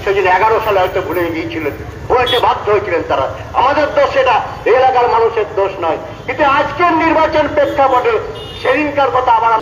সেদিন 11 সালে হয়তো ভুলে গিয়েছিলেন, বলতে বাধ্য হয়েছিলেন তারা। আমাদের দোষ, এটা এলাকার মানুষের দোষ নয়। কিন্তু আজকের নির্বাচন প্রেক্ষাপটে সেদিনকার কথা আবার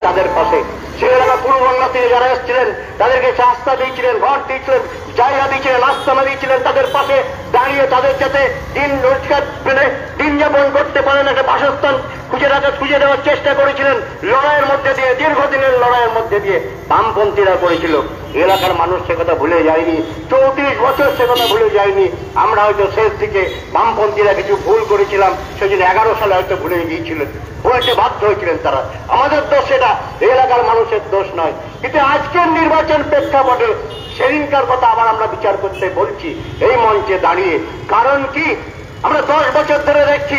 তাদের পাশে সে এলাকা পূর্ববাংলা থেকে যারা এসেছিলেন তাদেরকে রাস্তা দিয়েছিলেন, ঘর দিয়েছিলেন, জায়গা দিয়েছিলেন, আস্তানা দিয়েছিলেন, তাদের পাশে দাঁড়িয়ে তাদের যাতে দিন রোজগার পেলে দিন যাপন করতে পারেন একটা বাসস্থান খুঁজে দেওয়ার চেষ্টা করেছিলেন। লড়াইয়ের মধ্যে দিয়ে, দীর্ঘদিনের লড়াইয়ের মধ্যে দিয়ে বামপন্থীরা করেছিল। এলাকার মানুষ সে কথা ভুলে যায়নি, 34 বছর সে কথা ভুলে যায়নি। আমরা হয়তো শেষ দিকে বামপন্থীরা কিছু ভুল করেছিলাম, সেদিন 11 সালে হয়তো ভুলে গিয়েছিলেন, বলতে বাধ্য হয়েছিলেন তারা। আমাদের দোষ, এটা এলাকার মানুষের দোষ নয়। কিন্তু আজকের নির্বাচন প্রেক্ষাপটে সেদিনকার কথা আবার আমরা বিচার করতে বলছি এই মঞ্চে দাঁড়িয়ে। কারণ কি, আমরা 10 বছর ধরে দেখছি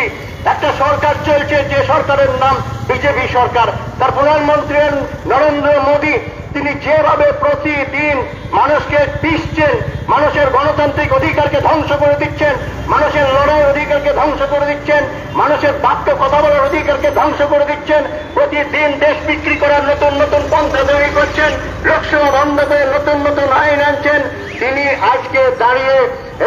একটা সরকার চলছে, যে সরকারের নাম বিজেপি সরকার। তার প্রধানমন্ত্রী নরেন্দ্র মোদী, তিনি যেভাবে প্রতিদিন মানুষকে পিষছেন, মানুষের গণতান্ত্রিক অধিকারকে ধ্বংস করে দিচ্ছেন, মানুষের লড়াইয়ের অধিকারকে ধ্বংস করে দিচ্ছেন, মানুষের বাক্য কথা বলার অধিকারকে ধ্বংস করে দিচ্ছেন। প্রতিদিন দেশ বিক্রি করার নতুন নতুন পন্থা তৈরি করছেন, লোকসভা বন্ধ করে নতুন নতুন আইন আনছেন। তিনি আজকে দাঁড়িয়ে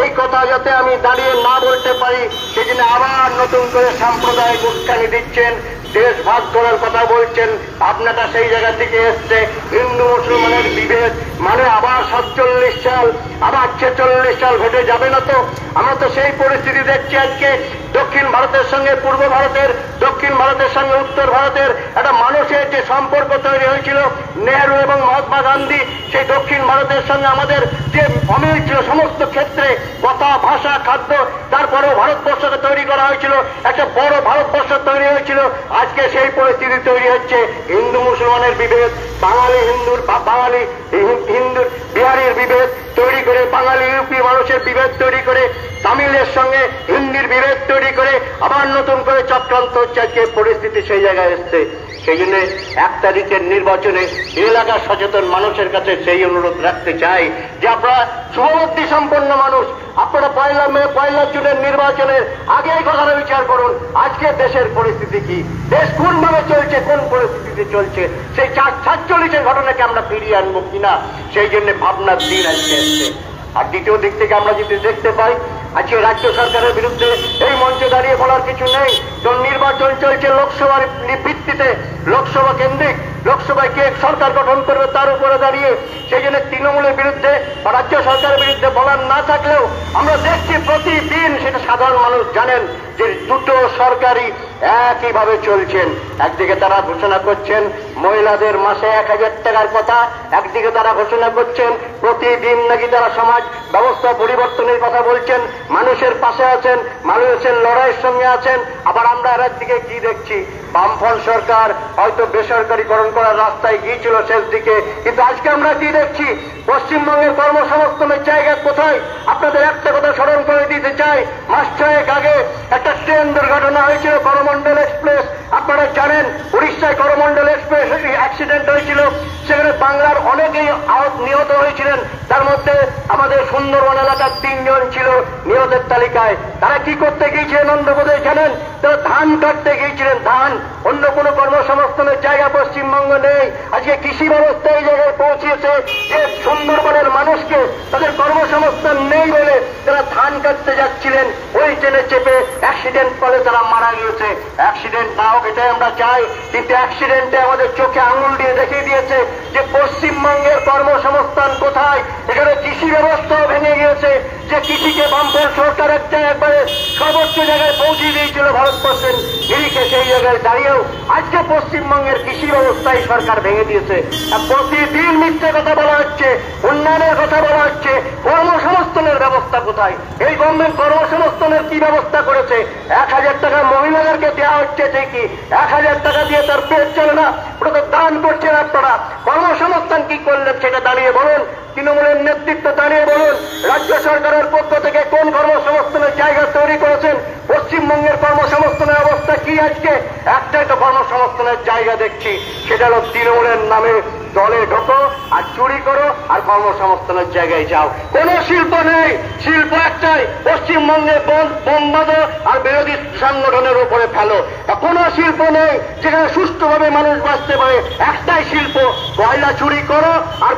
এই কথা যাতে আমি দাঁড়িয়ে না বলতে পারি সেজন্য আবার নতুন করে সাম্প্রদায়িক উস্কানি দিচ্ছেন, দেশ ভাগ করার কথা বলছেন। আপনারা সেই জায়গা থেকে এসছে হিন্দু মুসলমানের বিভেদ, মানে আবার 47 সাল, আবার 46 সাল ঘটে যাবে না তো? আমরা তো সেই পরিস্থিতি দেখছি আজকে। দক্ষিণ ভারতের সঙ্গে পূর্ব ভারতের, দক্ষিণ ভারতের সঙ্গে উত্তর ভারতের একটা মানুষের যে সম্পর্ক তৈরি হয়েছিল নেহরু এবং মহাত্মা গান্ধী, সেই দক্ষিণ ভারতের সঙ্গে আমাদের যে অমিল ছিল সমস্ত ক্ষেত্রে, কথা, ভাষা, খাদ্য, তারপরেও ভারতবর্ষকে তৈরি করা হয়েছিল, একটা বড় ভারতবর্ষ তৈরি হয়েছিল। আজকে সেই পরিস্থিতি তৈরি হচ্ছে, হিন্দু মুসলমানের বিভেদ, বাঙালি হিন্দুর বিহারির বিভেদ তৈরি করে, বাঙালি ইউপি মানুষের বিভেদ তৈরি করে, তামিলের সঙ্গে হিন্দির বিভেদ তৈরি করে আবার নতুন করে চক্রান্ত হচ্ছে। আজকে পরিস্থিতি সেই জায়গায় এসছে। সেই জন্য 1 তারিখের নির্বাচনে এলাকার সচেতন মানুষের কাছে সেই অনুরোধ রাখতে চাই যে আপনারা শুভবুদ্ধি সম্পন্ন মানুষ, আপনারা 1 মে 1 জুনের নির্বাচনের আগে এই কথাটা বিচার করুন আজকে দেশের পরিস্থিতি কি, দেশ কোনভাবে চলছে, কোন পরিস্থিতিতে চলছে, সেই 47-এর ঘটনাকে আমরা ফিরিয়ে আনবো কিনা, সেই জন্য ভাবনার দিন আজকে এসছে। আর দ্বিতীয় দিক থেকে আমরা যদি দেখতে পাই, আজকে রাজ্য সরকারের বিরুদ্ধে এই মঞ্চে দাঁড়িয়ে বলার কিছু নেই। কারণ নির্বাচন চলছে লোকসভার ভিত্তিতে, লোকসভা কেন্দ্রিক, লোকসভায় কে সরকার গঠন করবে তার উপরে দাঁড়িয়ে। সেই জন্য তৃণমূলের বিরুদ্ধে বা রাজ্য সরকারের বিরুদ্ধে বলার না থাকলেও আমরা দেখছি প্রতিদিন, সেটা সাধারণ মানুষ জানেন যে দুটো সরকারই একইভাবে চলছেন। একদিকে তারা ঘোষণা করছেন মহিলাদের মাসে 1000 টাকার কথা, একদিকে তারা ঘোষণা করছেন প্রতিদিন নাকি তারা সমাজ ব্যবস্থা পরিবর্তনের কথা বলছেন, মানুষের পাশে আছেন, মানুষের লড়াইয়ের সঙ্গে আছেন। আবার আমরা এর দিকে কি দেখছি, বামফ্রন্ট সরকার হয়তো বেসরকারীকরণ করার রাস্তায় গিয়েছিল শেষ দিকে, কিন্তু আজকে আমরা কি দেখছি, পশ্চিমবঙ্গের কর্মসংস্থানের জায়গা কোথায়? আপনাদের একটা কথা স্মরণ করে দিতে চাই, মাস 6 আগে একটা ট্রেন দুর্ঘটনা হয়েছিল, করমণ্ডল এক্সপ্রেস। আপনারা জানেন উড়িষ্যায় করমণ্ডল এক্সপ্রেস অ্যাক্সিডেন্ট হয়েছিল, সেখানে বাংলার অনেকেই নিহত হয়েছিলেন। তার মধ্যে আমাদের সুন্দরবন এলাকার 3 জন ছিল নিহতের তালিকায়। তারা কি করতে গিয়েছিলেন অন্ধ্রপ্রদেশ জানেন? তারা ধান কাটতে গিয়েছিলেন, ধান। অন্য কোনো কর্মসংস্থানের জায়গা পশ্চিমবঙ্গ নেই। আজকে কৃষি ব্যবস্থা এই জায়গায় পৌঁছেছে যে সুন্দরবনের মানুষকে তাদের কর্মসংস্থান নেই বলে তারা ধান কাটতে যাচ্ছিলেন, ওই ট্রেনে চেপে অ্যাক্সিডেন্ট ফলে তারা মারা গিয়েছে। অ্যাক্সিডেন্ট না হোক এটাই আমরা চাই, কিন্তু অ্যাক্সিডেন্টে আমাদের চোখে আঙুল দিয়ে দেখিয়ে দিয়েছে যে পশ্চিমবঙ্গের কর্মসংস্থান কোথায়, এখানে কৃষি ব্যবস্থাও ভেঙে গিয়েছে, যে কৃষিকে বামপন্থী সরকার একবারে সর্বোচ্চ জায়গায় পৌঁছে দিয়েছিল ভারতবর্ষের নিরিখে, সেই জায়গায় দাঁড়িয়েও আজকে পশ্চিমবঙ্গের কৃষি ব্যবস্থায় সরকার ভেঙে দিয়েছে। প্রতিদিন মিথ্যে কথা বলা হচ্ছে, উন্নয়নের কথা বলা হচ্ছে, কর্মসংস্থানের ব্যবস্থা কোথায়? এই গভর্নমেন্ট কর্মসংস্থানের কি ব্যবস্থা করেছে? 1000 টাকা মহিলাদেরকে দেওয়া হচ্ছে ঠিকই, 1000 টাকা দিয়ে তার পেট চলে না, ওটা তো দান করছেন আপনারা। কর্মসংস্থান কি করলেন সেটা দাঁড়িয়ে বলুন, তৃণমূলের নেতৃত্ব দাঁড়িয়ে বলুন, রাজ্য সরকারের পক্ষ থেকে কোন কর্মসংস্থানের জায়গা তৈরি করেছেন? পশ্চিমবঙ্গের কর্মসংস্থানের অবস্থা কি আজকে? একটাই তো কর্মসংস্থানের জায়গা দেখছি, সেটা হলো তৃণমূলের নামে দলে ঢোকো আর চুরি করো আর কর্মসংস্থানের জায়গায় যাও। কোন শিল্প নেই, শিল্প একটাই, পশ্চিমবঙ্গে বোম বাঁধো আর বিরোধী সংগঠনের উপরে ফেলো। কোন শিল্প নেই যেখানে সুষ্ঠুভাবে মানুষ বাঁচতে পারে, একটাই শিল্প, কয়লা চুরি করো আর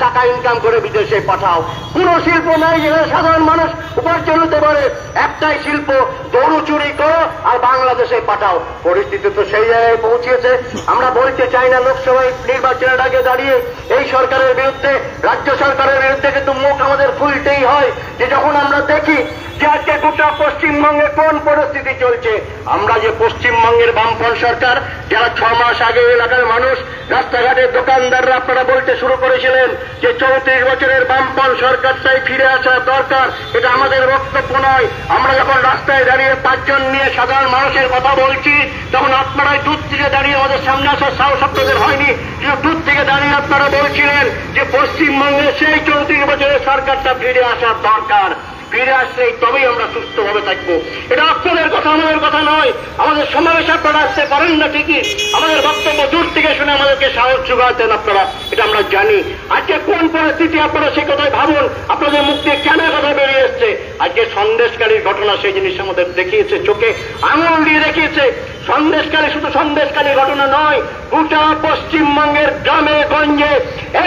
টাকা ইনকাম করে বিদেশে পাঠাও। কোন শিল্প নেই যেখানে সাধারণ মানুষ উপার্জন হতে পারে, একটাই শিল্প, গরু চুরি করো আর বাংলাদেশে পাঠাও। পরিস্থিতি তো সেই জায়গায় পৌঁছেছে। আমরা বলতে চাই না লোকসভায় নির্বাচনের আগে দাঁড়িয়ে এই সরকারের বিরুদ্ধে, রাজ্য সরকারের বিরুদ্ধে, কিন্তু মুখ আমাদের খুলতেই হয় যে যখন আমরা দেখি যে আজকে গোটা পশ্চিমবঙ্গে কোন পরিস্থিতি চলছে। আমরা যে পশ্চিমবঙ্গের বামফ্রন্ট সরকার, যারা 6 মাস আগে এলাকার মানুষ, রাস্তাঘাটের দোকানদাররা আপনারা বলতে শুরু করেছিলেন যে 34 বছরের বামফ্রন্ট সরকারটাই ফিরে আসা দরকার, এটা আমাদের বক্তব্য নয়। আমরা যখন রাস্তায় দাঁড়িয়ে 5 জন নিয়ে সাধারণ মানুষের কথা বলছি, তখন আপনারাই দূর থেকে দাঁড়িয়ে আমাদের সামনে আসার সাহস আপনাদের হয়নি, কিন্তু দূর থেকে দাঁড়িয়ে আপনারা বলছিলেন যে পশ্চিমবঙ্গে সেই 34 বছরের সরকারটা ফিরে আসার দরকার, ফিরে আসলেই তবেই আমরা সুস্থভাবে থাকবো। এটা আপনাদের কথা, আমাদের কথা নয়। আমাদের সমাবেশ আপনারা আসতে পারেন না ঠিকই, আমাদের বক্তব্য দূর থেকে শুনে আমাদেরকে সাহস যোগাতেন আপনারা, এটা আমরা জানি। আজকে কোন পরিস্থিতি আপনারা সে কথাই ভাবুন, আপনাদের মুখ দিয়ে কেন কথা বেরিয়ে এসছে। আজকে সন্দেশকারীর ঘটনা সেই জিনিস আমাদের দেখিয়েছে, চোখে আঙুল দিয়ে দেখিয়েছে। সন্দেশকারী শুধু সন্দেশকারী ঘটনা নয়, গোটা পশ্চিমবঙ্গের গ্রামে গঞ্জে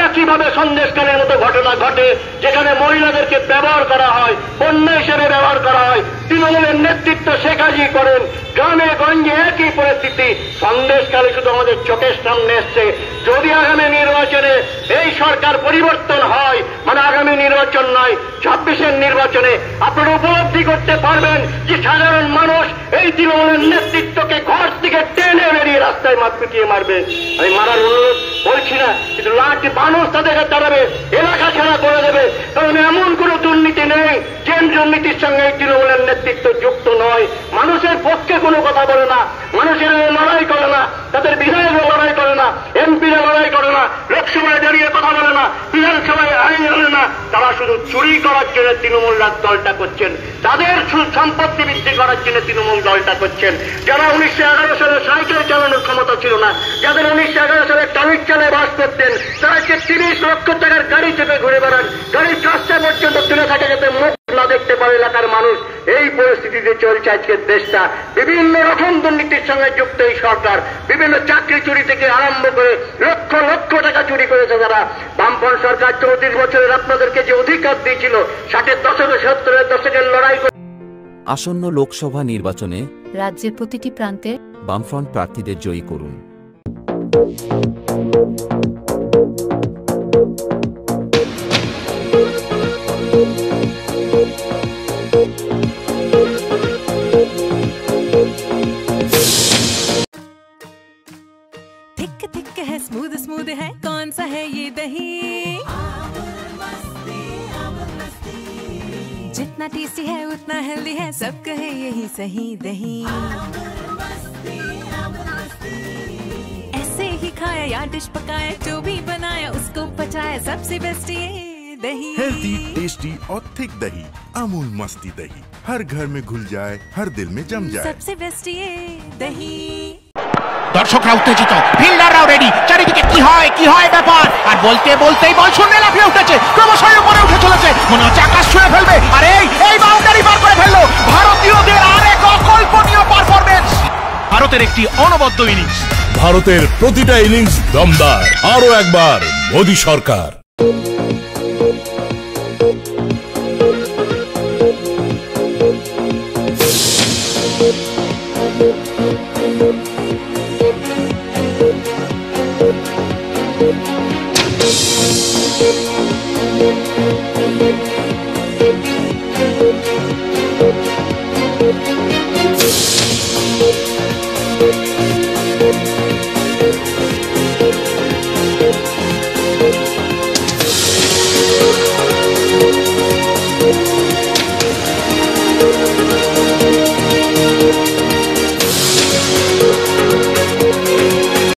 একইভাবে সন্দেশকারীর মতো ঘটনা ঘটে, যেখানে মহিলাদেরকে ব্যবহার করা হয়, পণ্য হিসেবে ব্যবহার করা হয়। তৃণমূলের নেতৃত্ব শেখাজি করেন, গ্রামে গঞ্জে একই পরিস্থিতি। সন্দেশকারী শুধু আমাদের চোখের সামনে এসছে। যদি আগামী নির্বাচনে এই সরকার পরিবর্তন হয়, মানে আগামী নির্বাচন নয়, 26-এর নির্বাচনে, আপনারা উপলব্ধি করতে পারবেন যে সাধারণ মানুষ এই তৃণমূলের নেতৃত্বকে ঘর থেকে টেনে বেরিয়ে রাস্তায় পিটিয়ে মারবে। আমি মারার অনুরোধ বলছি না, কিন্তু লাঠি মানুষ তাদেরকে দাঁড়াবে, এলাকা ছাড়া করে দেবে। কারণ এমন কোন দুর্নীতি নেই যে দুর্নীতির সঙ্গে এই তৃণমূলের নেতৃত্ব যুক্ত নয়। মানুষের পক্ষে কোনো কথা বলে না, মানুষের লড়াই করে না, তাদের বিধায়করা লড়াই করে না, এমপিরা লড়াই করে না, লোকসভায় দাঁড়িয়ে কথা বলে না, বিধানসভায় আইন আনে না। তারা শুধু চুরি করার জন্য তৃণমূল দলটা করছেন, তাদের সম্পত্তি বৃদ্ধি করার জন্য তৃণমূল দলটা করছেন। যারা 1911 সালে সাইকেল চালানোর ক্ষমতা ছিল না, যাদের 1911 সালে টালির চালায় বাস করতেন, তারা আজকে 30 লক্ষ টাকার গাড়ি চেপে ঘুরে বেড়ান, গাড়ির কাজটা পর্যন্ত তুলে থাকে যাতে মুখ না দেখতে পারে এলাকার মানুষ। এই পরিস্থিতিতে চলছে আজকের দেশটা। বিভিন্ন রকম দুর্নীতির সঙ্গে যুক্ত এই সরকার, বিভিন্ন চাকরি চুরি থেকে আরম্ভ করে লক্ষ লক্ষ টাকা চুরি করেছে যারা। বামফ্রন্ট সরকার 34 বছরের আপনাদেরকে যে অধিকার দিয়েছিল, 60-এর দশকে 70-এর দশকের লড়াই করে আসন্ন লোকসভা নির্বাচনে রাজ্যের প্রতিটি প্রান্তে বামফ্রন্ট প্রার্থীদের জয়ী করুন। थिक थिक है, स्मूद स्मूद है, कौन सा है ये दही? जितना टेस्टी है उतना हेल्दी है, सब कहे यही सही दही। ऐसे ही खाया या डिश पकाया, जो भी बनाया उसको पचाया, सबसे बेस्ट ये दही। हेल्दी, टेस्टी और थिक दही, अमूल मस्ती दही, हर घर में घुल जाए, हर दिल में जम जाए। सबसे बेस्ट ये दही। দর্শকরা উত্তেজিত, ফিল্ডাররাও রেডি, চারিদিকে কি হয় ব্যাপার। আর বলতে বলতেই বল শূন্যে লাফিয়ে উঠেছে, ক্রমশই উপরে উঠে চলেছে, মনে হচ্ছে আকাশ ছুঁয়ে ফেলবে। আর এই বাউন্ডারি পার করে ফেললো ভারতীয়দের আরেক অকল্পনীয় পারফরমেন্স। ভারতের একটি অনবদ্য ইনিংস, ভারতের প্রতিটা ইনিংস দমদার। আরো একবার মোদী সরকার। Thank you.